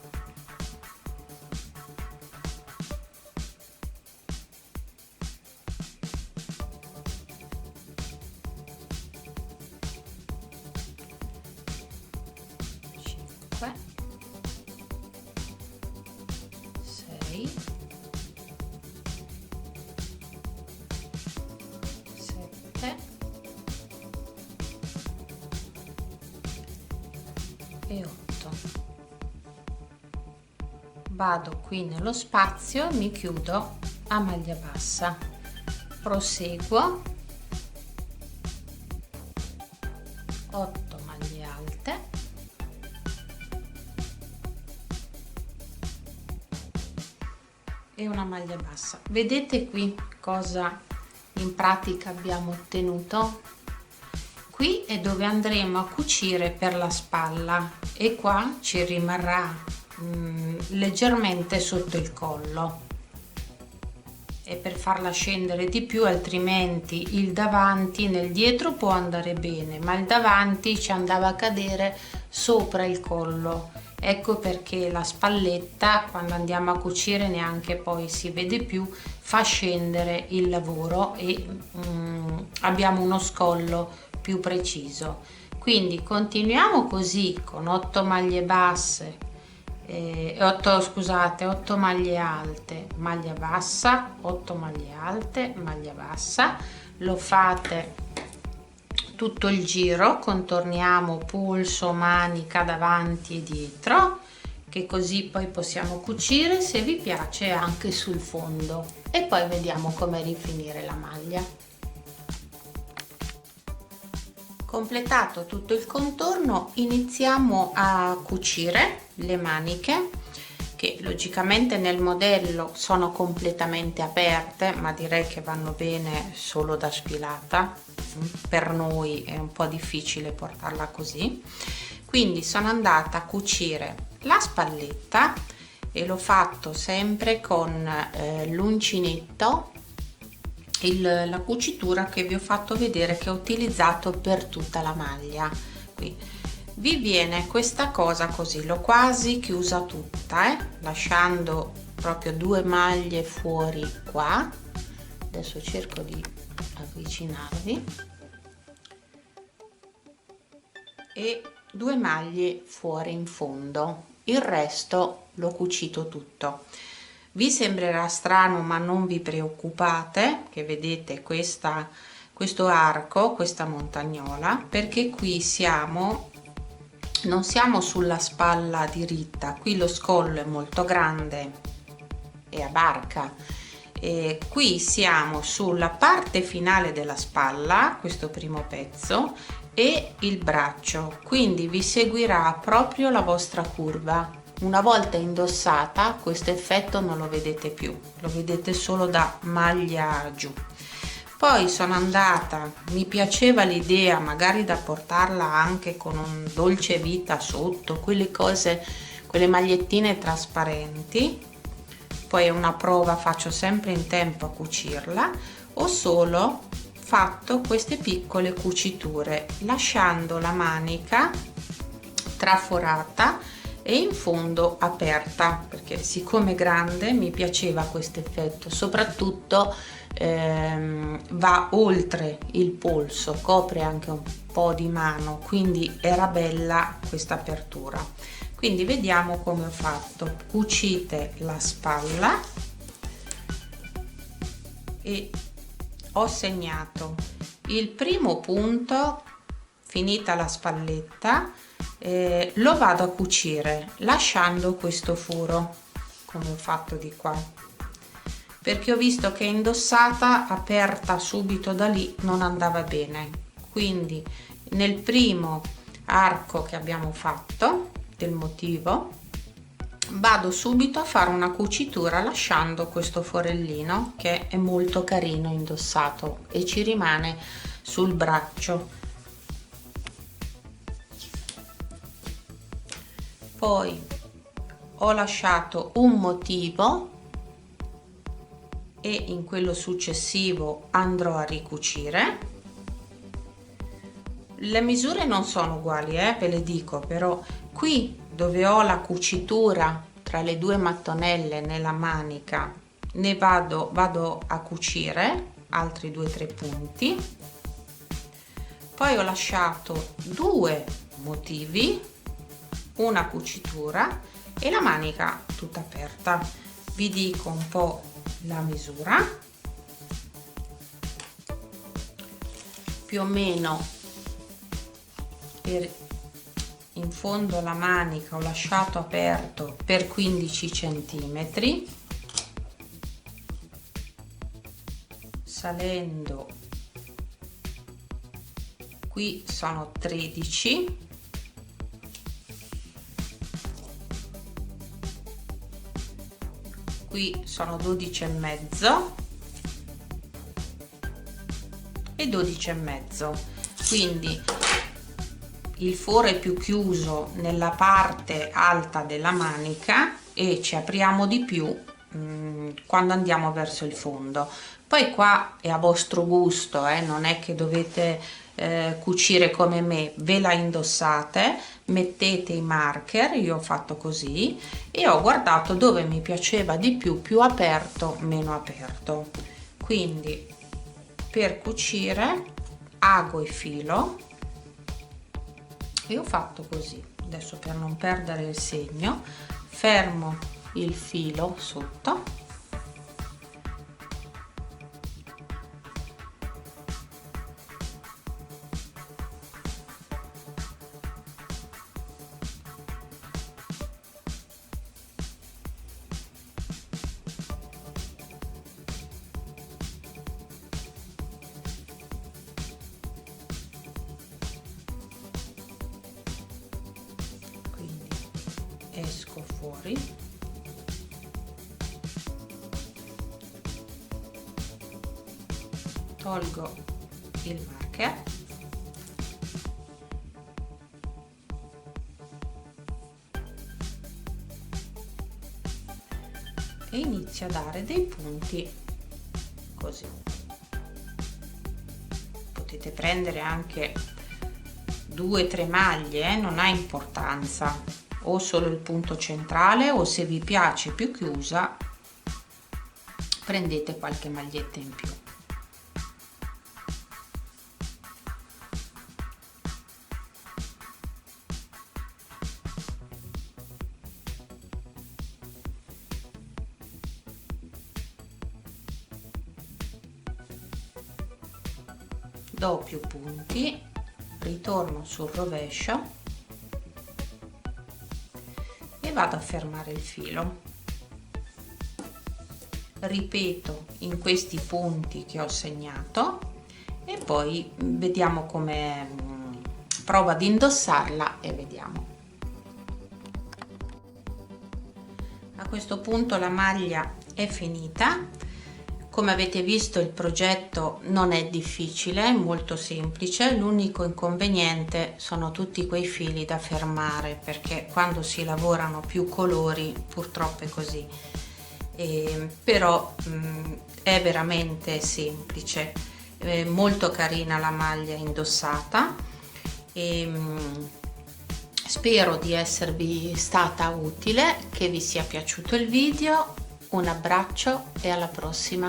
e 8. Vado qui nello spazio e mi chiudo a maglia bassa, proseguo 8 maglie alte, e una maglia bassa. Vedete qui cosa in pratica abbiamo ottenuto? Qui è dove andremo a cucire per la spalla e qua ci rimarrà leggermente sotto il collo, e per farla scendere di più, altrimenti il davanti nel dietro può andare bene, ma il davanti ci andava a cadere sopra il collo. Ecco perché la spalletta, quando andiamo a cucire, neanche poi si vede più, fa scendere il lavoro e abbiamo uno scollo più preciso. Quindi continuiamo così con 8 maglie basse, 8 maglie alte, maglia bassa, 8 maglie alte, maglia bassa. Lo fate tutto il giro, contorniamo polso, manica davanti e dietro, che così poi possiamo cucire, se vi piace, anche sul fondo, e poi vediamo come rifinire la maglia. Completato tutto il contorno, iniziamo a cucire le maniche, che logicamente nel modello sono completamente aperte, ma direi che vanno bene solo da sfilata. Per noi è un po' difficile portarla così, quindi sono andata a cucire la spalletta e l'ho fatto sempre con l'uncinetto, la cucitura che vi ho fatto vedere, che ho utilizzato per tutta la maglia. Qui vi viene questa cosa così, l'ho quasi chiusa tutta, lasciando proprio 2 maglie fuori qua. Adesso cerco di avvicinarvi, e 2 maglie fuori in fondo, il resto l'ho cucito tutto. Vi sembrerà strano, ma non vi preoccupate, che vedete questo arco, questa montagnola, perché qui non siamo sulla spalla diritta, qui lo scollo è molto grande e a barca, e qui siamo sulla parte finale della spalla, questo primo pezzo, e il braccio, quindi vi seguirà proprio la vostra curva. Una volta indossata, questo effetto non lo vedete più, lo vedete solo da maglia giù. Poi sono andata, mi piaceva l'idea magari da portarla anche con un dolce vita sotto, quelle cose, quelle magliettine trasparenti. Poi è una prova, faccio sempre in tempo a cucirla. Ho solo fatto queste piccole cuciture, lasciando la manica traforata e in fondo aperta, perché siccome è grande mi piaceva questo effetto, soprattutto va oltre il polso, copre anche un po' di mano, quindi era bella questa apertura. Quindi vediamo come ho fatto. Cucite la spalla e ho segnato il primo punto, finita la spalletta. Lo vado a cucire lasciando questo foro, come ho fatto di qua, perché ho visto che indossata aperta subito da lì non andava bene. Quindi nel primo arco che abbiamo fatto del motivo vado subito a fare una cucitura lasciando questo forellino, che è molto carino indossato e ci rimane sul braccio. poi ho lasciato un motivo e in quello successivo andrò a ricucire. Le misure non sono uguali, ve le dico, però qui dove ho la cucitura tra le due mattonelle nella manica ne vado a cucire altri 2-3 punti. Poi ho lasciato 2 motivi, una cucitura e la manica tutta aperta. Vi dico un po' la misura, più o meno in fondo alla manica ho lasciato aperto per 15 centimetri, salendo qui sono 13, qui sono 12 e mezzo e 12 e mezzo, quindi il foro è più chiuso nella parte alta della manica e ci apriamo di più quando andiamo verso il fondo. Poi qua è a vostro gusto, non è che dovete cucire come me, ve la indossate, mettete i marker, io ho fatto così e ho guardato dove mi piaceva di più aperto, meno aperto. Quindi per cucire ago e filo e ho fatto così. Adesso, per non perdere il segno, fermo il filo sotto esco fuori, tolgo il marker e inizio a dare dei punti così. Potete prendere anche 2-3 maglie, non ha importanza, o solo il punto centrale, o se vi piace più chiusa prendete qualche maglietta in più. Do più punti, ritorno sul rovescio e vado a fermare il filo. Ripeto in questi punti che ho segnato e poi vediamo come provo ad indossarla e vediamo. A questo punto la maglia è finita. Come avete visto, il progetto non è difficile, è molto semplice. L'unico inconveniente sono tutti quei fili da fermare, perché quando si lavorano più colori purtroppo è così. Però è veramente semplice, è molto carina la maglia indossata e spero di esservi stata utile, che vi sia piaciuto il video. Un abbraccio e alla prossima!